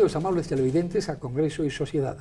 Bienvenidos, amables televidentes, a Congreso y Sociedad,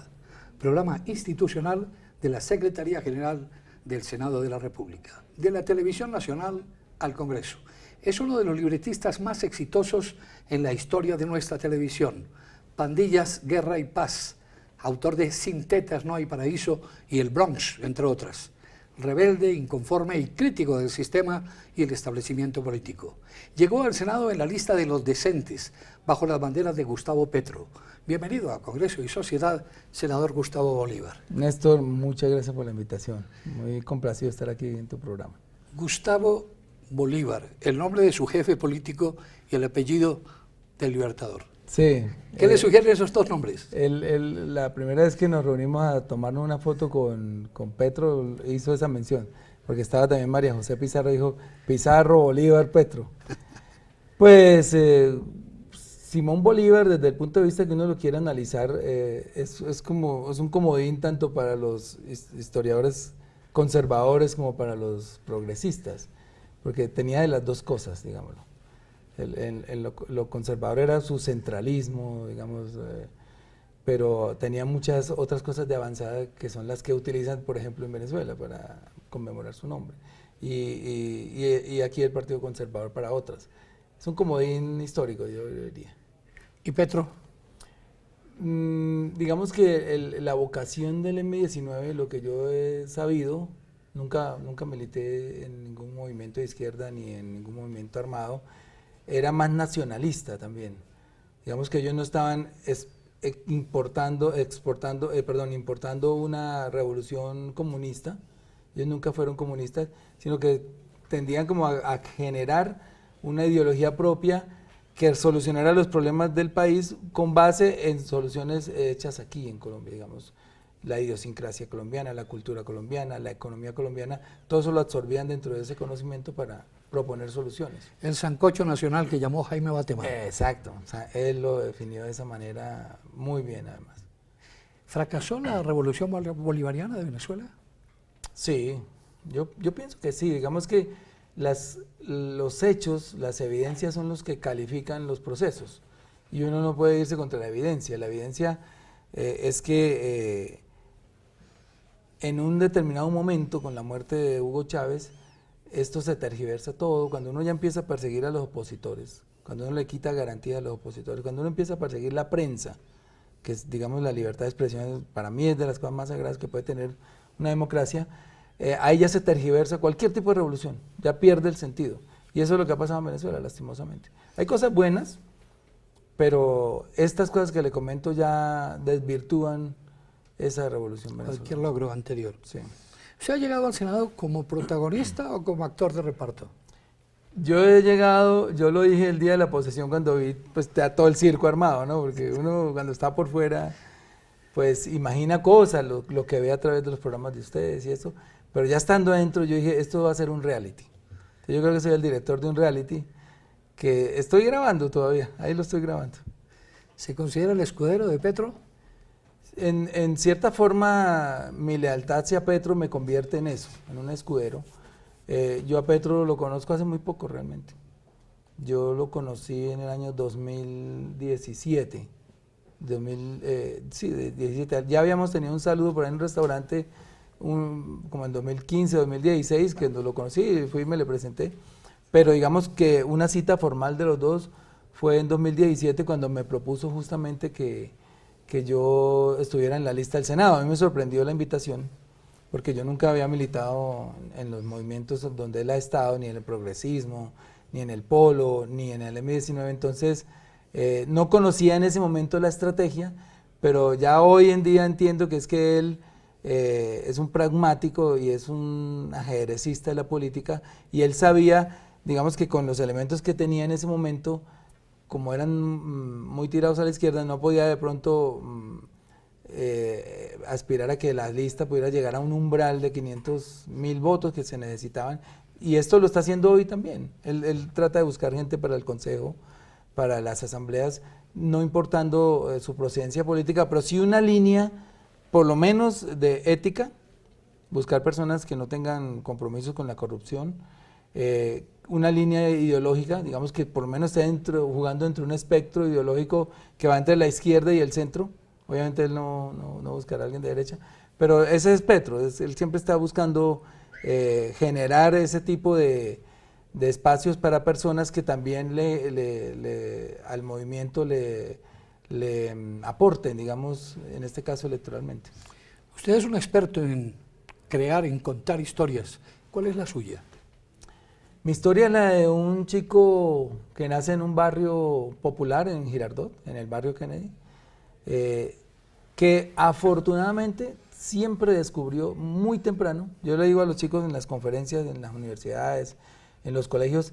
programa institucional de la Secretaría General del Senado de la República, de la Televisión Nacional al Congreso. Es uno de los libretistas más exitosos en la historia de nuestra televisión. Pandillas, Guerra y Paz, autor de Sin tetas no hay paraíso y El Bronx, entre otras. Rebelde, inconforme y crítico del sistema y el establecimiento político. Llegó al Senado en la lista de los decentes, bajo las banderas de Gustavo Petro. Bienvenido a Congreso y Sociedad, senador Gustavo Bolívar. Néstor, muchas gracias por la invitación. Muy complacido estar aquí en tu programa. Gustavo Bolívar, el nombre de su jefe político y el apellido del Libertador. Sí. ¿Qué le sugieren esos dos nombres? La primera vez que nos reunimos a tomarnos una foto con Petro, hizo esa mención, porque estaba también María José Pizarro, dijo Pizarro, Bolívar, Petro. Pues Simón Bolívar, desde el punto de vista que uno lo quiere analizar, es un comodín tanto para los historiadores conservadores como para los progresistas, porque tenía de las dos cosas, digámoslo. Lo conservador era su centralismo, digamos, pero tenía muchas otras cosas de avanzada que son las que utilizan, por ejemplo, en Venezuela para conmemorar su nombre, y aquí el Partido Conservador para otras. Es un comodín histórico, yo diría. ¿Y Petro? Digamos que la vocación del M-19, lo que yo he sabido, nunca milité en ningún movimiento de izquierda ni en ningún movimiento armado, era más nacionalista también. Digamos que ellos no estaban importando una revolución comunista, ellos nunca fueron comunistas, sino que tendían como a generar una ideología propia que solucionara los problemas del país con base en soluciones hechas aquí en Colombia, digamos. La idiosincrasia colombiana, la cultura colombiana, la economía colombiana, todo eso lo absorbían dentro de ese conocimiento para proponer soluciones. El sancocho nacional que llamó Jaime Bateman. Exacto, o sea, él lo definió de esa manera muy bien además. ¿Fracasó la revolución bolivariana de Venezuela? Sí, yo pienso que sí, digamos que los hechos, las evidencias son los que califican los procesos y uno no puede irse contra la evidencia. La evidencia es que en un determinado momento, con la muerte de Hugo Chávez, esto se tergiversa todo. Cuando uno ya empieza a perseguir a los opositores, cuando uno le quita garantía a los opositores, cuando uno empieza a perseguir la prensa, que es, digamos, la libertad de expresión, para mí es de las cosas más sagradas que puede tener una democracia, ahí ya se tergiversa cualquier tipo de revolución, ya pierde el sentido. Y eso es lo que ha pasado en Venezuela, lastimosamente. Hay cosas buenas, pero estas cosas que le comento ya desvirtúan esa revolución venezolana. Cualquier logro anterior. Sí. ¿Se ha llegado al Senado como protagonista o como actor de reparto? Yo he llegado, yo lo dije el día de la posesión cuando vi pues todo el circo armado, ¿no? Porque uno cuando está por fuera, pues imagina cosas, lo que ve a través de los programas de ustedes y eso, pero ya estando adentro yo dije, esto va a ser un reality. Entonces, yo creo que soy el director de un reality que estoy grabando todavía, ahí lo estoy grabando. ¿Se considera el escudero de Petro? En cierta forma, mi lealtad hacia Petro me convierte en eso, en un escudero. Yo a Petro lo conozco hace muy poco realmente. Yo lo conocí en el año 2017. 17. Ya habíamos tenido un saludo por ahí en un restaurante como en 2015, 2016, que lo conocí, fui y me le presenté. Pero digamos que una cita formal de los dos fue en 2017 cuando me propuso justamente que yo estuviera en la lista del Senado. A mí me sorprendió la invitación, porque yo nunca había militado en los movimientos donde él ha estado, ni en el progresismo, ni en el Polo, ni en el M-19, entonces no conocía en ese momento la estrategia, pero ya hoy en día entiendo que es que él es un pragmático y es un ajedrecista de la política, y él sabía, digamos que con los elementos que tenía en ese momento, como eran muy tirados a la izquierda, no podía de pronto aspirar a que la lista pudiera llegar a un umbral de 500.000 votos que se necesitaban, y esto lo está haciendo hoy también. Él trata de buscar gente para el Consejo, para las asambleas, no importando su procedencia política, pero sí una línea, por lo menos de ética, buscar personas que no tengan compromisos con la corrupción, una línea ideológica, digamos que por lo menos esté jugando entre un espectro ideológico que va entre la izquierda y el centro. Obviamente él no buscará a alguien de derecha, pero ese es Petro, él siempre está buscando generar ese tipo de espacios para personas que también al movimiento le aporten, digamos, en este caso electoralmente. Usted es un experto en crear, en contar historias. ¿Cuál es la suya? Mi historia es la de un chico que nace en un barrio popular en Girardot, en el barrio Kennedy, que afortunadamente siempre descubrió muy temprano. Yo le digo a los chicos en las conferencias, en las universidades, en los colegios,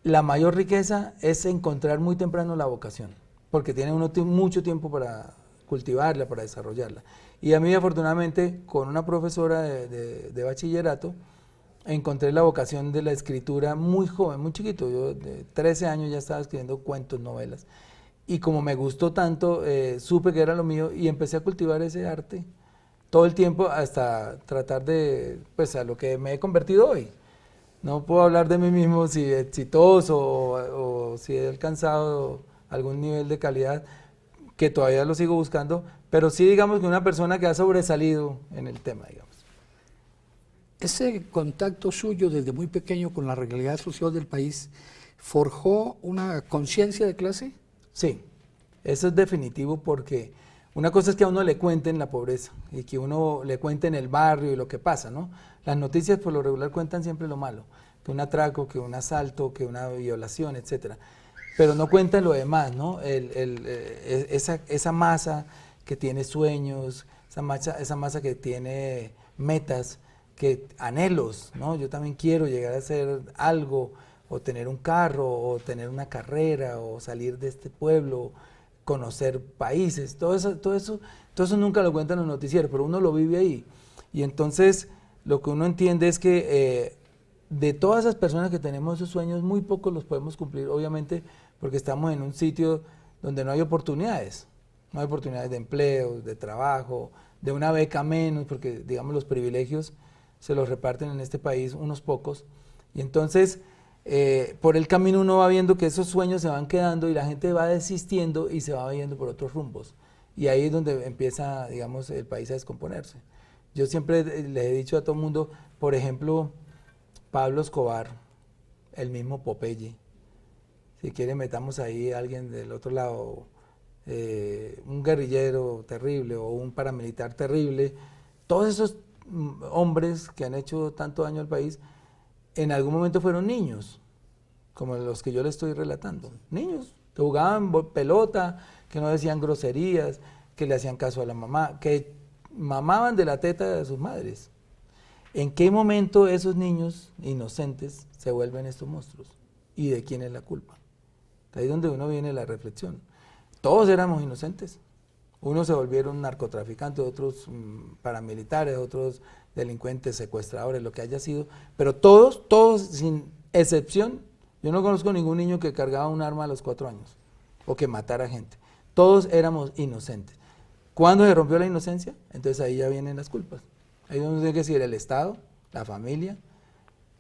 la mayor riqueza es encontrar muy temprano la vocación, porque tiene uno mucho tiempo para cultivarla, para desarrollarla. Y a mí afortunadamente con una profesora de bachillerato encontré la vocación de la escritura muy joven, muy chiquito. Yo de 13 años ya estaba escribiendo cuentos, novelas. Y como me gustó tanto, supe que era lo mío y empecé a cultivar ese arte todo el tiempo hasta tratar de, pues a lo que me he convertido hoy. No puedo hablar de mí mismo si exitoso o si he alcanzado algún nivel de calidad, que todavía lo sigo buscando, pero sí digamos que una persona que ha sobresalido en el tema, digamos. Ese contacto suyo desde muy pequeño con la realidad social del país forjó una conciencia de clase. Sí, eso es definitivo, porque una cosa es que a uno le cuenten la pobreza y que uno le cuenten el barrio y lo que pasa, ¿no? Las noticias por lo regular cuentan siempre lo malo, que un atraco, que un asalto, que una violación, etcétera, pero no cuentan lo demás, ¿no? Esa masa que tiene sueños, esa masa que tiene metas, que anhelos, ¿no? Yo también quiero llegar a hacer algo, o tener un carro, o tener una carrera, o salir de este pueblo, conocer países, todo eso nunca lo cuentan los noticieros, pero uno lo vive ahí. Y entonces lo que uno entiende es que de todas esas personas que tenemos esos sueños, muy pocos los podemos cumplir, obviamente, porque estamos en un sitio donde no hay oportunidades. No hay oportunidades de empleo, de trabajo, de una beca menos, porque digamos los privilegios se los reparten en este país unos pocos. Y entonces por el camino uno va viendo que esos sueños se van quedando y la gente va desistiendo y se va yendo por otros rumbos. Y ahí es donde empieza, digamos, el país a descomponerse. Yo siempre le he dicho a todo el mundo, por ejemplo, Pablo Escobar, el mismo Popeye, si quiere metamos ahí a alguien del otro lado, un guerrillero terrible o un paramilitar terrible, todos esos hombres que han hecho tanto daño al país, en algún momento fueron niños, como los que yo le estoy relatando. Niños que jugaban pelota, que no decían groserías, que le hacían caso a la mamá, que mamaban de la teta de sus madres. ¿En qué momento esos niños inocentes se vuelven estos monstruos? ¿Y de quién es la culpa? Ahí es donde uno viene la reflexión. Todos éramos inocentes. Unos se volvieron narcotraficantes, otros paramilitares, otros delincuentes, secuestradores, lo que haya sido, pero todos sin excepción. Yo no conozco ningún niño que cargaba un arma a los 4 años o que matara gente. Todos éramos inocentes. ¿Cuándo se rompió la inocencia? Entonces ahí ya vienen las culpas. Ahí uno tiene que decir el Estado, la familia,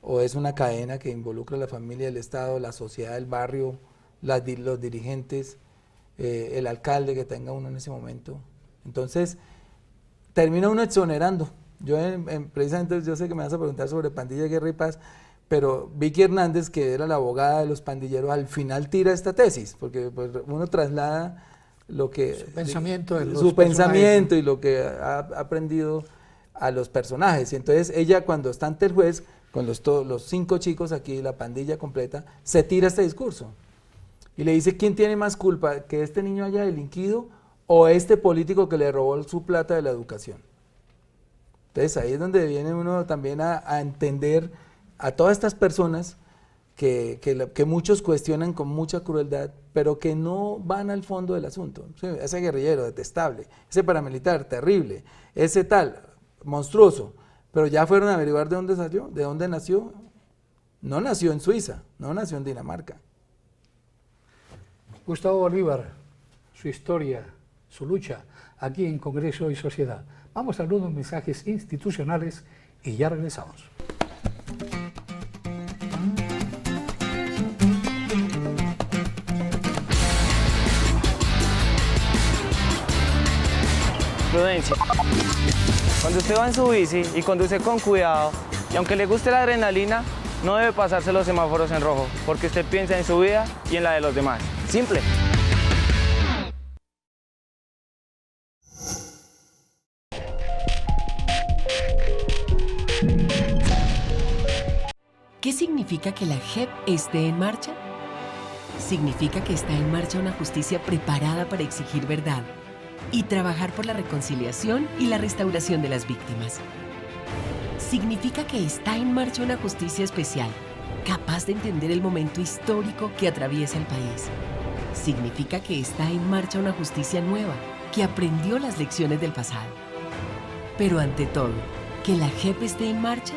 o es una cadena que involucra a la familia, el Estado, la sociedad, el barrio, los dirigentes, el alcalde que tenga uno en ese momento. Entonces termina uno exonerando. Yo precisamente, yo sé que me vas a preguntar sobre Pandilla, Guerra y Paz, pero Vicky Hernández, que era la abogada de los pandilleros, al final tira esta tesis, porque pues, uno traslada lo que su pensamiento y lo que ha aprendido a los personajes. Y entonces ella, cuando está ante el juez, con los 5 chicos aquí, la pandilla completa, se tira este discurso y le dice: ¿quién tiene más culpa, que este niño haya delinquido o este político que le robó su plata de la educación? Entonces ahí es donde viene uno también a entender a todas estas personas que muchos cuestionan con mucha crueldad, pero que no van al fondo del asunto. Sí, ese guerrillero detestable, ese paramilitar terrible, ese tal monstruoso, pero ya fueron a averiguar de dónde salió, de dónde nació. No nació en Suiza, no nació en Dinamarca. Gustavo Bolívar, su historia, su lucha, aquí en Congreso y Sociedad. Vamos a algunos mensajes institucionales y ya regresamos. prudencia. Cuando usted va en su bici y conduce con cuidado, y aunque le guste la adrenalina, no debe pasarse los semáforos en rojo, porque usted piensa en su vida y en la de los demás. Simple. ¿Qué significa que la JEP esté en marcha? Significa que está en marcha una justicia preparada para exigir verdad y trabajar por la reconciliación y la restauración de las víctimas. Significa que está en marcha una justicia especial, capaz de entender el momento histórico que atraviesa el país. Significa que está en marcha una justicia nueva, que aprendió las lecciones del pasado. Pero ante todo, que la JEP esté en marcha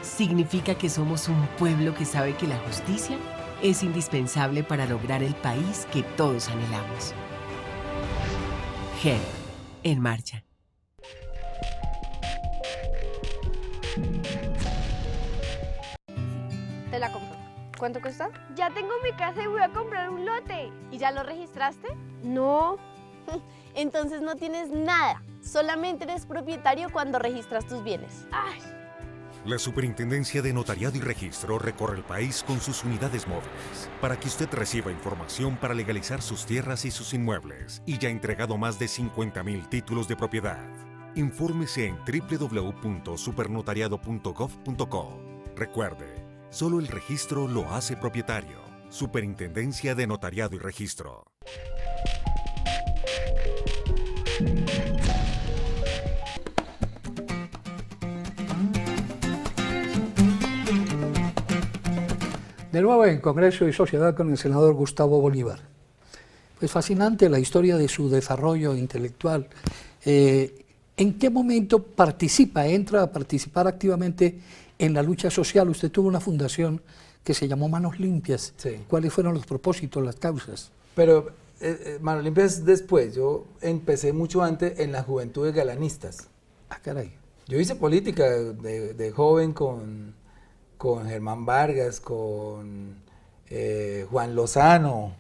significa que somos un pueblo que sabe que la justicia es indispensable para lograr el país que todos anhelamos. JEP, en marcha. Te la compro. ¿Cuánto cuesta? Ya tengo mi casa y voy a comprar un lote. ¿Y ya lo registraste? No. Entonces no tienes nada. Solamente eres propietario cuando registras tus bienes. Ay. La Superintendencia de Notariado y Registro recorre el país con sus unidades móviles para que usted reciba información para legalizar sus tierras y sus inmuebles, y ya ha entregado más de 50,000 títulos de propiedad. Infórmese en www.supernotariado.gov.co. Recuerde, solo el registro lo hace propietario. Superintendencia de Notariado y Registro. De nuevo en Congreso y Sociedad con el senador Gustavo Bolívar. Pues fascinante la historia de su desarrollo intelectual. ¿En qué momento entra a participar activamente en la lucha social? Usted tuvo una fundación que se llamó Manos Limpias. Sí. ¿Cuáles fueron los propósitos, las causas? Pero Manos Limpias después, yo empecé mucho antes en las Juventudes Galanistas. Ah, caray. Yo hice política de joven con Germán Vargas, con Juan Lozano.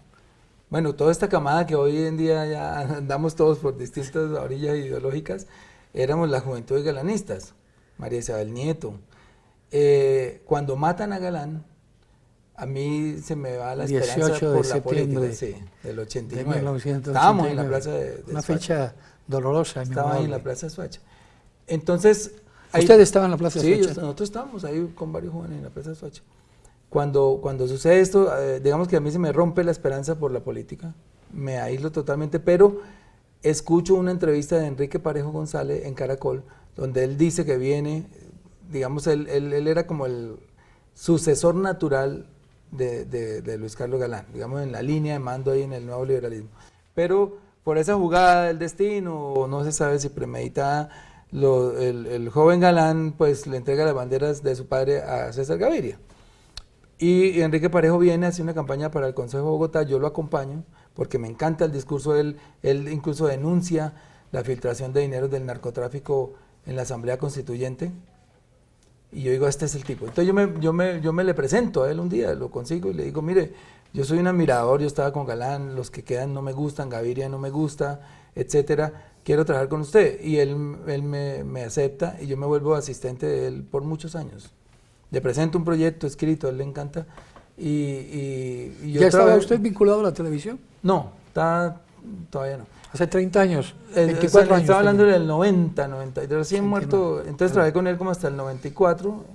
Bueno, toda esta camada que hoy en día ya andamos todos por distintas orillas ideológicas, éramos las Juventudes Galanistas, María Isabel Nieto. Cuando matan a Galán, a mí se me va la esperanza por la política, sí, del 89. De 1989. Estábamos en la plaza de una Soacha. fecha dolorosa. Estaba ahí en la plaza de Soacha. Entonces, ¿usted estaba en la plaza de sí, Soacha? nosotros estábamos ahí con varios jóvenes en la plaza de Soacha. Cuando sucede esto, digamos que a mí se me rompe la esperanza por la política, me aíslo totalmente, pero escucho una entrevista de Enrique Parejo González en Caracol, donde él dice que viene, digamos, él era como el sucesor natural de Luis Carlos Galán, digamos, en la línea de mando ahí en el nuevo liberalismo. Pero por esa jugada del destino, o no se sabe si premeditada, el joven Galán pues le entrega las banderas de su padre a César Gaviria. Y Enrique Parejo viene a hacer una campaña para el Consejo de Bogotá, yo lo acompaño porque me encanta el discurso de él. Él incluso denuncia la filtración de dinero del narcotráfico en la Asamblea Constituyente. Y yo digo, este es el tipo. Entonces yo me le presento a él un día, lo consigo y le digo, mire, yo soy un admirador, yo estaba con Galán, los que quedan no me gustan, Gaviria no me gusta, etcétera, quiero trabajar con usted. Y él me acepta y yo me vuelvo asistente de él por muchos años. Le presento un proyecto escrito, a él le encanta. Y yo ¿Ya estaba usted vinculado a la televisión? No, todavía no. Hace 30 años, 24 años. Estaba hablando del 90, recién 89. muerto. Entonces trabajé con él como hasta el 94.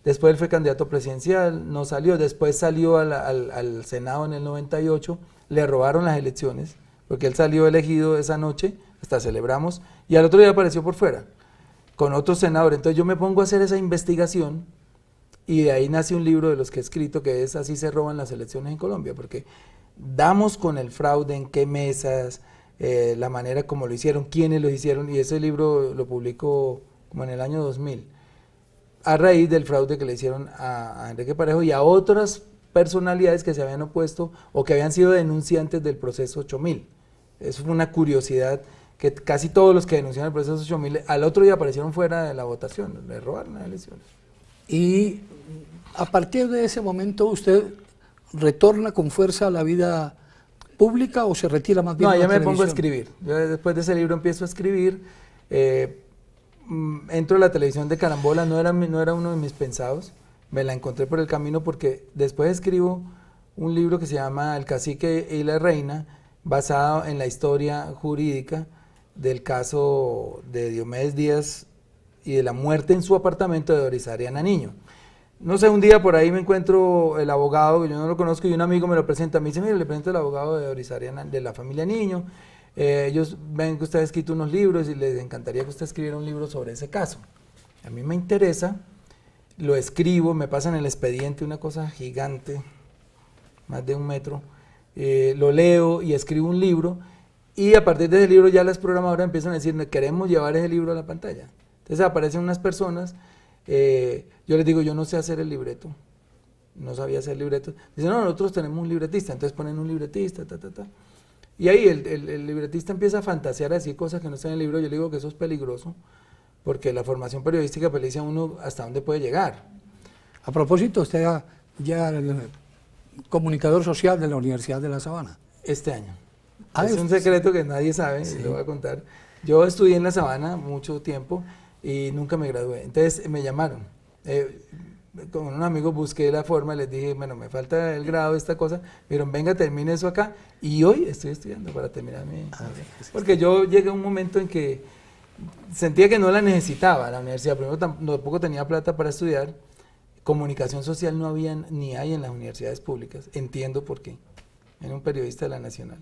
Después él fue candidato presidencial, no salió. Después salió al Senado en el 98. Le robaron las elecciones, porque él salió elegido esa noche, hasta celebramos, y al otro día apareció por fuera, con otro senador. Entonces yo me pongo a hacer esa investigación, y de ahí nace un libro de los que he escrito, que es Así se roban las elecciones en Colombia, porque damos con el fraude, en qué mesas, la manera como lo hicieron, quiénes lo hicieron, y ese libro lo publico como en el año 2000, a raíz del fraude que le hicieron a Enrique Parejo y a otras personalidades que se habían opuesto o que habían sido denunciantes del proceso 8000. Eso fue una curiosidad, que casi todos los que denunciaron el proceso 8000 al otro día aparecieron fuera de la votación, le robaron las elecciones. Y a partir de ese momento usted retorna con fuerza a la vida pública o se retira más bien No, de la ya me pongo a televisión? escribir. Yo después de ese libro empiezo a escribir. Entro a la televisión de Carambola, no era uno de mis pensados. Me la encontré por el camino porque después escribo un libro que se llama El cacique y la reina, basado en la historia jurídica del caso de Diomedes Díaz y de la muerte en su apartamento de Doris Ariana Niño. No sé, un día por ahí me encuentro el abogado, que yo no lo conozco, y un amigo me lo presenta. Me dice, mire, le presento al abogado de Doris Ariana, de la familia Niño. Ellos ven que usted ha escrito unos libros y les encantaría que usted escribiera un libro sobre ese caso. A mí me interesa, lo escribo, me pasan el expediente, una cosa gigante, más de 1 metro. Lo leo y escribo un libro, y a partir de ese libro ya las programadoras empiezan a decir, queremos llevar ese libro a la pantalla. Entonces aparecen unas personas, yo les digo, yo no sé hacer el libreto, no sabía hacer libretos. Dicen, no, nosotros tenemos un libretista, entonces ponen un libretista, y ahí el libretista empieza a fantasear, a decir cosas que no están en el libro. Yo le digo que eso es peligroso, porque la formación periodística pues, le dice a uno hasta dónde puede llegar. A propósito, usted ya el comunicador social de la Universidad de La Sabana. Este año. Ah, Es un secreto que nadie sabe, y lo voy a contar. Yo estudié en La Sabana mucho tiempo y nunca me gradué. Entonces me llamaron. Con un amigo busqué la forma, les dije, bueno, me falta el grado, esta cosa. Me dijeron, venga, termine eso acá. Y hoy estoy estudiando para terminar mi... Porque yo llegué a un momento en que sentía que no la necesitaba la universidad. Primero, tampoco tenía plata para estudiar. Comunicación social no había ni hay en las universidades públicas. Entiendo por qué. Era un periodista de la Nacional.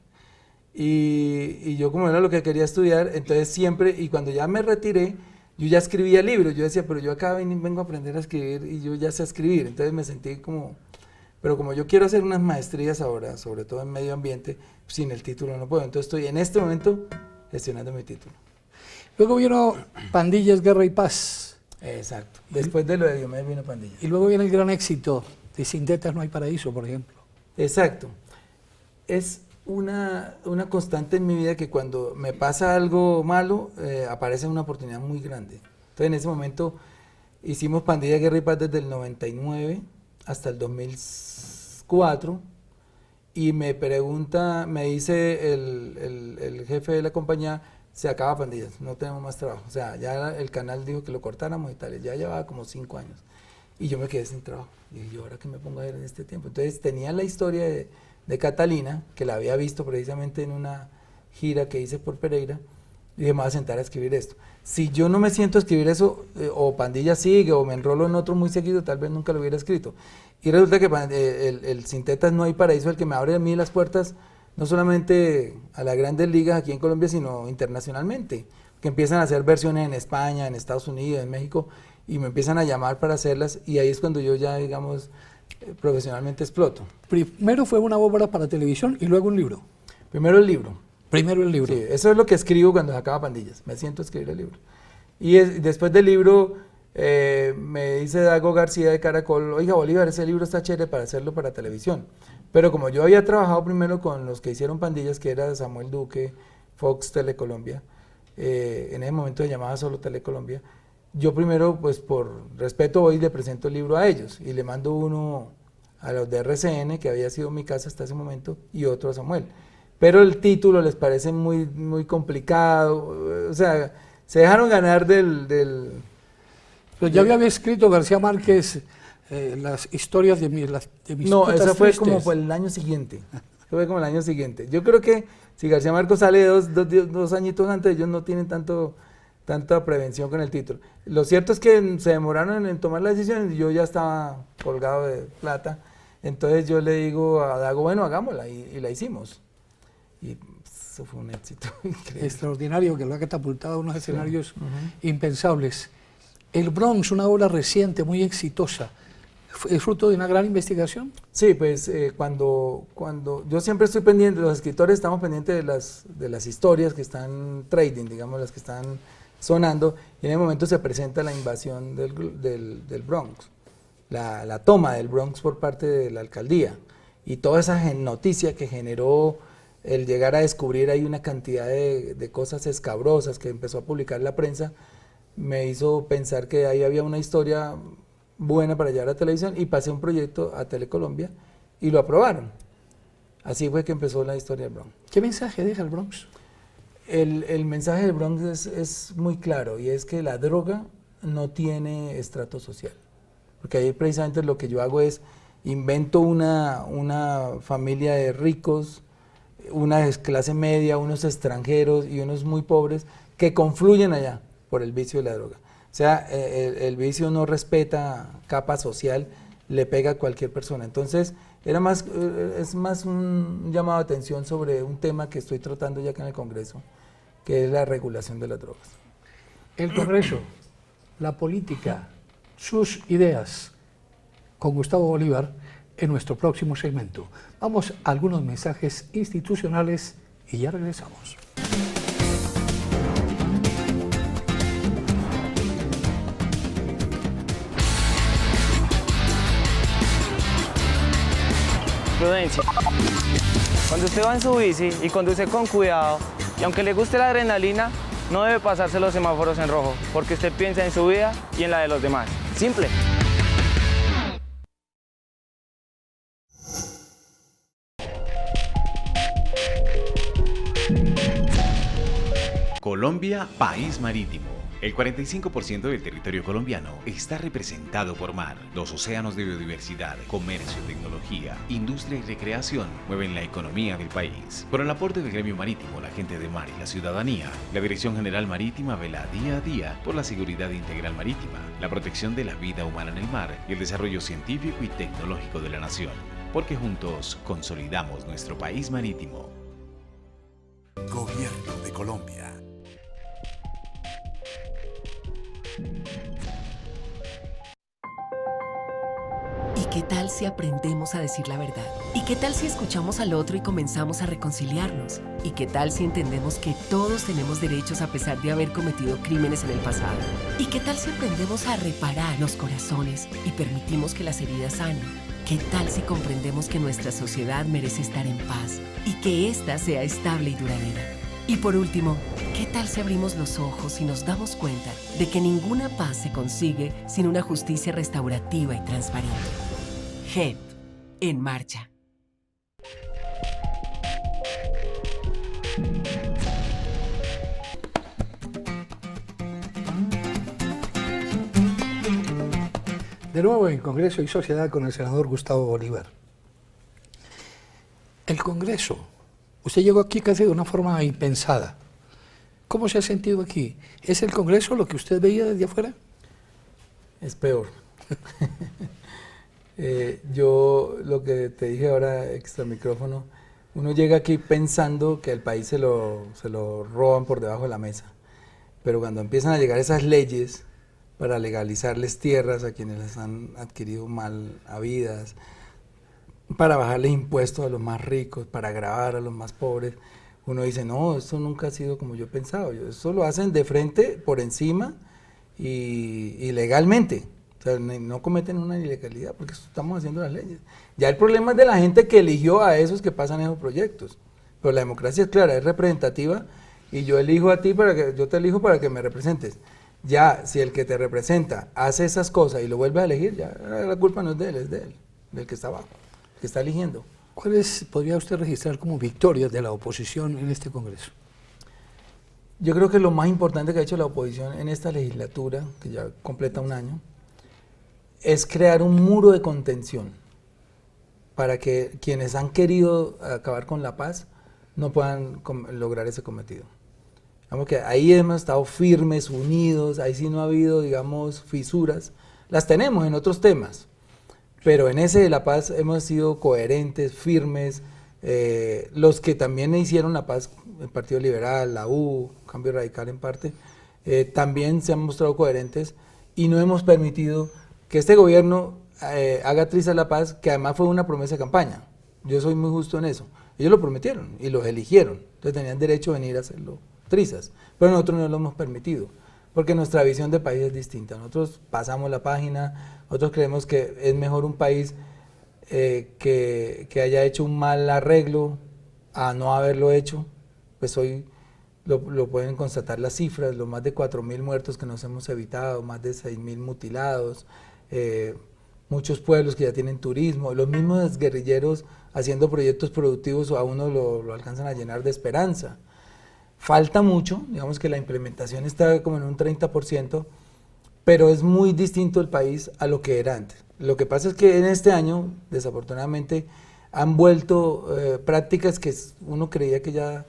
Y yo como era lo que quería estudiar, entonces siempre, y cuando ya me retiré, yo ya escribía libros. Yo decía, pero yo acá vengo a aprender a escribir y yo ya sé escribir. Entonces me sentí como... Pero como yo quiero hacer unas maestrías ahora, sobre todo en medio ambiente, sin el título no puedo. Entonces estoy en este momento gestionando mi título. Luego vino Pandillas, Guerra y Paz. Exacto. Después de lo de Diomedes vino Pandilla. Y luego viene el gran éxito de Sin Tetas No Hay Paraíso, por ejemplo. Exacto. Es una constante en mi vida que cuando me pasa algo malo, aparece una oportunidad muy grande. Entonces en ese momento hicimos Pandilla, Guerra y Paz desde el 99 hasta el 2004 y me dice el jefe de la compañía, se acaba Pandillas, no tenemos más trabajo. O sea, ya el canal dijo que lo cortáramos y tal, ya llevaba como 5 años. Y yo me quedé sin trabajo. Y dije, ¿yo ahora qué me pongo a ver en este tiempo? Entonces tenía la historia de Catalina, que la había visto precisamente en una gira que hice por Pereira, y dije, me voy a sentar a escribir esto. Si yo no me siento a escribir eso, o Pandilla sigue, o me enrolo en otro muy seguido, tal vez nunca lo hubiera escrito. Y resulta que el Sin Tetas No Hay Paraíso, el que me abre a mí las puertas, no solamente a las grandes ligas aquí en Colombia, sino internacionalmente, que empiezan a hacer versiones en España, en Estados Unidos, en México, y me empiezan a llamar para hacerlas, y ahí es cuando yo ya, digamos, profesionalmente exploto. Primero fue una obra para televisión y luego un libro. Primero el libro. Primero el libro. Sí, eso es lo que escribo cuando se acaba Pandillas, me siento a escribir el libro. Y después del libro me dice Dago García de Caracol, oiga Bolívar, ese libro está chévere para hacerlo para televisión. Pero como yo había trabajado primero con los que hicieron Pandillas, que era Samuel Duque, Fox, Telecolombia, en ese momento se llamaba solo Telecolombia, yo primero, pues por respeto hoy le presento el libro a ellos y le mando uno a los de RCN, que había sido mi casa hasta ese momento, y otro a Samuel. Pero el título les parece muy, muy complicado, o sea, se dejaron ganar del Pero ya había escrito García Márquez las historias de mis No, putas eso fue tristes. como por el año siguiente. Fue como el año siguiente. Yo creo que si García Márquez sale dos añitos antes, ellos no tienen tanta prevención con el título. Lo cierto es que se demoraron en tomar la decisión y yo ya estaba colgado de plata. Entonces yo le digo a Dago, bueno, hagámosla, y la hicimos. Y eso fue un éxito increíble. Extraordinario, que lo ha catapultado a unos escenarios impensables. El Bronx, una obra reciente, muy exitosa, ¿es fruto de una gran investigación? Sí, pues cuando yo siempre estoy pendiente, los escritores estamos pendientes de las historias que están trading, digamos, las que están sonando, y en el momento se presenta la invasión del Bronx, la toma del Bronx por parte de la alcaldía, y toda esa noticia que generó el llegar a descubrir ahí una cantidad de cosas escabrosas que empezó a publicar la prensa, me hizo pensar que ahí había una historia buena para llevar a televisión, y pasé un proyecto a Telecolombia y lo aprobaron. Así fue que empezó la historia del Bronx. ¿Qué mensaje deja el Bronx? El mensaje del Bronx es muy claro, y es que la droga no tiene estrato social. Porque ahí precisamente lo que yo hago es invento una familia de ricos, una de clase media, unos extranjeros y unos muy pobres que confluyen allá por el vicio de la droga. O sea, el vicio no respeta capa social, le pega a cualquier persona. Entonces, es más un llamado de atención sobre un tema que estoy tratando ya acá en el Congreso, que es la regulación de las drogas. El Congreso, la política, sus ideas, con Gustavo Bolívar en nuestro próximo segmento. Vamos a algunos mensajes institucionales y ya regresamos. Prudencia. Cuando usted va en su bici y conduce con cuidado, y aunque le guste la adrenalina, no debe pasarse los semáforos en rojo, porque usted piensa en su vida y en la de los demás. Simple. Colombia, país marítimo. El 45% del territorio colombiano está representado por mar. Los océanos de biodiversidad, comercio, tecnología, industria y recreación mueven la economía del país. Por el aporte del gremio marítimo, la gente de mar y la ciudadanía, la Dirección General Marítima vela día a día por la seguridad integral marítima, la protección de la vida humana en el mar y el desarrollo científico y tecnológico de la nación. Porque juntos consolidamos nuestro país marítimo. Gobierno de Colombia. ¿Y qué tal si aprendemos a decir la verdad? ¿Y qué tal si escuchamos al otro y comenzamos a reconciliarnos? ¿Y qué tal si entendemos que todos tenemos derechos a pesar de haber cometido crímenes en el pasado? ¿Y qué tal si aprendemos a reparar los corazones y permitimos que las heridas sanen? ¿Qué tal si comprendemos que nuestra sociedad merece estar en paz y que ésta sea estable y duradera? Y por último, ¿qué tal si abrimos los ojos y nos damos cuenta de que ninguna paz se consigue sin una justicia restaurativa y transparente? JEP, en marcha. De nuevo en Congreso y Sociedad con el senador Gustavo Bolívar. El Congreso, usted llegó aquí casi de una forma impensada. ¿Cómo se ha sentido aquí? ¿Es el Congreso lo que usted veía desde afuera? Es peor. Yo lo que te dije ahora extra micrófono, uno llega aquí pensando que el país se lo roban por debajo de la mesa, pero cuando empiezan a llegar esas leyes para legalizarles tierras a quienes las han adquirido mal habidas, para bajarles impuestos a los más ricos, para agravar a los más pobres, uno dice, no, esto nunca ha sido como yo pensaba, eso lo hacen de frente, por encima y legalmente. O sea, no cometen una ilegalidad porque estamos haciendo las leyes. Ya el problema es de la gente que eligió a esos que pasan esos proyectos. Pero la democracia es clara, es representativa y yo te elijo para que me representes. Ya, si el que te representa hace esas cosas y lo vuelve a elegir, ya la culpa no es de él, es de él, del que está abajo, que está eligiendo. ¿Cuáles podría usted registrar como victorias de la oposición en este Congreso? Yo creo que lo más importante que ha hecho la oposición en esta legislatura, que ya completa un año, es crear un muro de contención para que quienes han querido acabar con la paz no puedan lograr ese cometido. Digamos que ahí hemos estado firmes, unidos, ahí sí no ha habido, digamos, fisuras. Las tenemos en otros temas, pero en ese de la paz hemos sido coherentes, firmes. Los que también hicieron la paz, el Partido Liberal, la U, Cambio Radical en parte, también se han mostrado coherentes y no hemos permitido que este gobierno haga trizas la paz, que además fue una promesa de campaña. Yo soy muy justo en eso. Ellos lo prometieron y los eligieron, entonces tenían derecho a venir a hacerlo trizas, pero nosotros no lo hemos permitido, porque nuestra visión de país es distinta. Nosotros pasamos la página, nosotros creemos que es mejor un país que haya hecho un mal arreglo a no haberlo hecho. Pues hoy lo pueden constatar las cifras, los más de 4.000 muertos que nos hemos evitado, más de 6.000 mutilados, muchos pueblos que ya tienen turismo, los mismos guerrilleros haciendo proyectos productivos, o a uno lo alcanzan a llenar de esperanza. Falta mucho, digamos que la implementación está como en un 30%, pero es muy distinto el país a lo que era antes. Lo que pasa es que en este año, desafortunadamente, han vuelto prácticas que uno creía que ya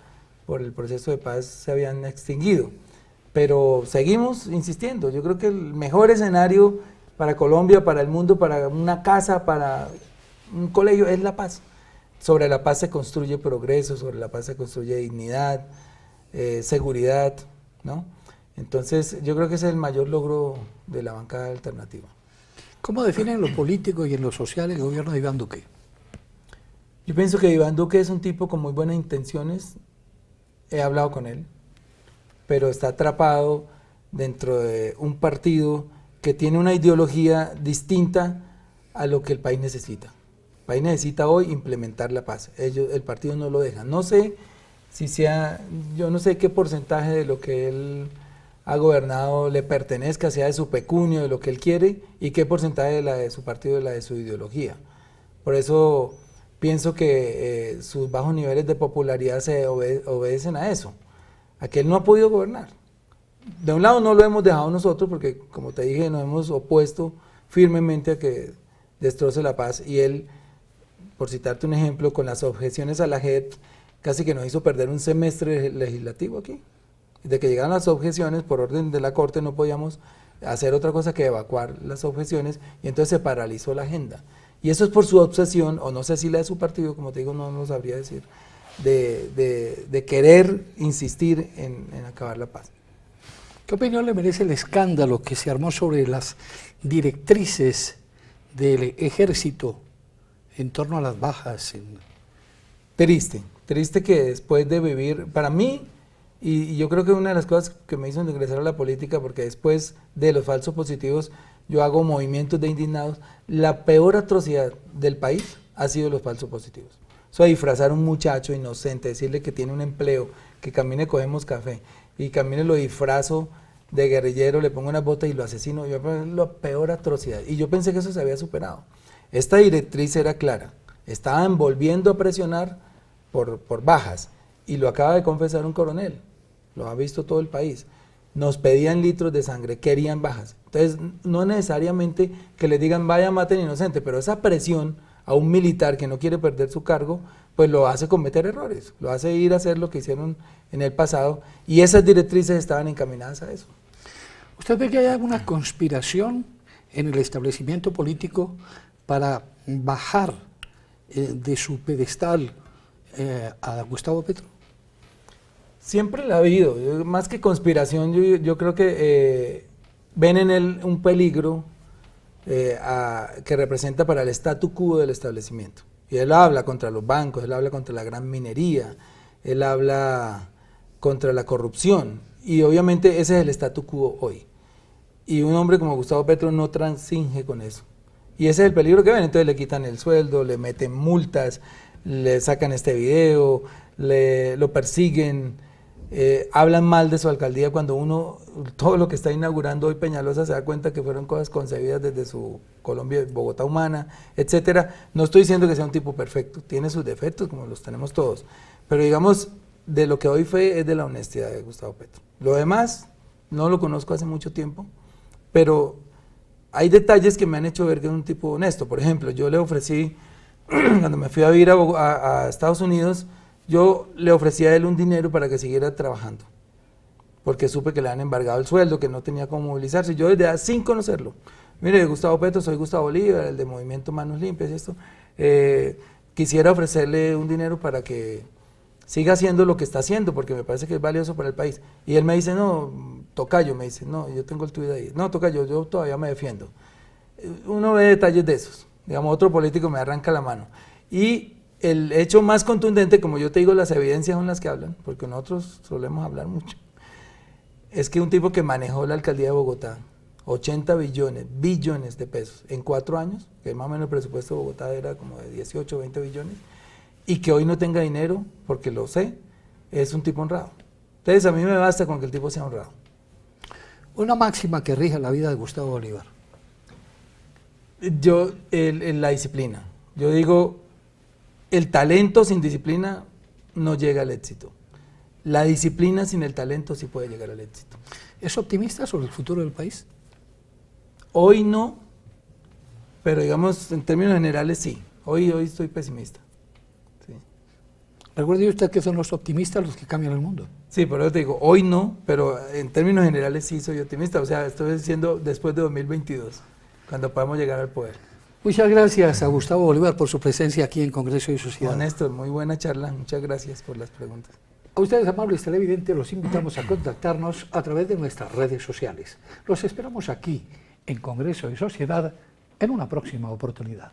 por el proceso de paz se habían extinguido. Pero seguimos insistiendo. Yo creo que el mejor escenario para Colombia, para el mundo, para una casa, para un colegio, es la paz. Sobre la paz se construye progreso, sobre la paz se construye dignidad, seguridad, ¿no? Entonces, yo creo que ese es el mayor logro de la bancada alternativa. ¿Cómo definen en lo político y en lo social el gobierno de Iván Duque? Yo pienso que Iván Duque es un tipo con muy buenas intenciones. He hablado con él, pero está atrapado dentro de un partido que tiene una ideología distinta a lo que el país necesita. El país necesita hoy implementar la paz. El partido no lo deja. No sé si yo no sé qué porcentaje de lo que él ha gobernado le pertenezca, sea de su pecunio, de lo que él quiere, y qué porcentaje de la de su partido, de la de su ideología. Por eso pienso que sus bajos niveles de popularidad se obedecen a eso, a que él no ha podido gobernar. De un lado no lo hemos dejado nosotros, porque como te dije, nos hemos opuesto firmemente a que destroce la paz, y él, por citarte un ejemplo, con las objeciones a la JEP, casi que nos hizo perder un semestre legislativo aquí. De que llegaron las objeciones, por orden de la Corte no podíamos hacer otra cosa que evacuar las objeciones, y entonces se paralizó la agenda. Y eso es por su obsesión, o no sé si la de su partido, como te digo, no lo sabría decir, de querer insistir en acabar la paz. ¿Qué opinión le merece el escándalo que se armó sobre las directrices del ejército en torno a las bajas? Triste que después de vivir, para mí, y yo creo que una de las cosas que me hizo ingresar a la política, porque después de los falsos positivos yo hago movimientos de indignados, la peor atrocidad del país ha sido los falsos positivos. O sea, disfrazar a un muchacho inocente, decirle que tiene un empleo, que camine, cogemos café, y camine lo disfrazo de guerrillero, le pongo unas botas y lo asesino. La peor atrocidad. Y yo pensé que eso se había superado. Esta directriz era clara. Estaban volviendo a presionar por bajas, y lo acaba de confesar un coronel. Lo ha visto todo el país. Nos pedían litros de sangre, querían bajas. Entonces, no necesariamente que le digan vaya, maten inocente, pero esa presión a un militar que no quiere perder su cargo, pues lo hace cometer errores, lo hace ir a hacer lo que hicieron en el pasado, y esas directrices estaban encaminadas a eso. ¿Usted ve que hay alguna conspiración en el establecimiento político para bajar de su pedestal a Gustavo Petro? Siempre la ha habido. Más que conspiración, yo creo que ven en él un peligro que representa para el statu quo del establecimiento. Y él habla contra los bancos, él habla contra la gran minería, él habla contra la corrupción, y obviamente ese es el statu quo hoy. Y un hombre como Gustavo Petro no transinge con eso. Y ese es el peligro que ven. Entonces le quitan el sueldo, le meten multas, le sacan este video, lo persiguen, hablan mal de su alcaldía, cuando uno, todo lo que está inaugurando hoy Peñalosa, se da cuenta que fueron cosas concebidas desde su Colombia, Bogotá humana, etcétera. No estoy diciendo que sea un tipo perfecto, tiene sus defectos como los tenemos todos, pero digamos, de lo que hoy fue es de la honestidad de Gustavo Petro. Lo demás, no lo conozco hace mucho tiempo, pero hay detalles que me han hecho ver que es un tipo honesto. Por ejemplo, yo le ofrecí, cuando me fui a vivir a Estados Unidos, yo le ofrecí a él un dinero para que siguiera trabajando, porque supe que le han embargado el sueldo, que no tenía cómo movilizarse. Yo desde sin conocerlo, mire, Gustavo Petro, soy Gustavo Bolívar, el de Movimiento Manos Limpias y esto, quisiera ofrecerle un dinero para que siga haciendo lo que está haciendo, porque me parece que es valioso para el país. Y él me dice, no, tocayo, me dice, no, yo tengo el tuit ahí. No, tocayo, yo todavía me defiendo. Uno ve detalles de esos. Digamos, otro político me arranca la mano. Y el hecho más contundente, como yo te digo, las evidencias son las que hablan, porque nosotros solemos hablar mucho, es que un tipo que manejó la alcaldía de Bogotá, 80 billones de pesos en 4 años, que más o menos el presupuesto de Bogotá era como de 18, 20 billones, y que hoy no tenga dinero, porque lo sé, es un tipo honrado. Entonces a mí me basta con que el tipo sea honrado. Una máxima que rija la vida de Gustavo Bolívar. La disciplina. Yo digo, el talento sin disciplina no llega al éxito. La disciplina sin el talento sí puede llegar al éxito. ¿Es optimista sobre el futuro del país? Hoy no, pero digamos en términos generales sí. Hoy estoy pesimista. Sí. Recuerde usted que son los optimistas los que cambian el mundo. Sí, por eso te digo, hoy no, pero en términos generales sí soy optimista. O sea, estoy diciendo después de 2022, cuando podamos llegar al poder. Muchas gracias a Gustavo Bolívar por su presencia aquí en Congreso y Sociedad. Néstor, muy buena charla. Muchas gracias por las preguntas. A ustedes, amables televidentes, los invitamos a contactarnos a través de nuestras redes sociales. Los esperamos aquí, en Congreso y Sociedad, en una próxima oportunidad.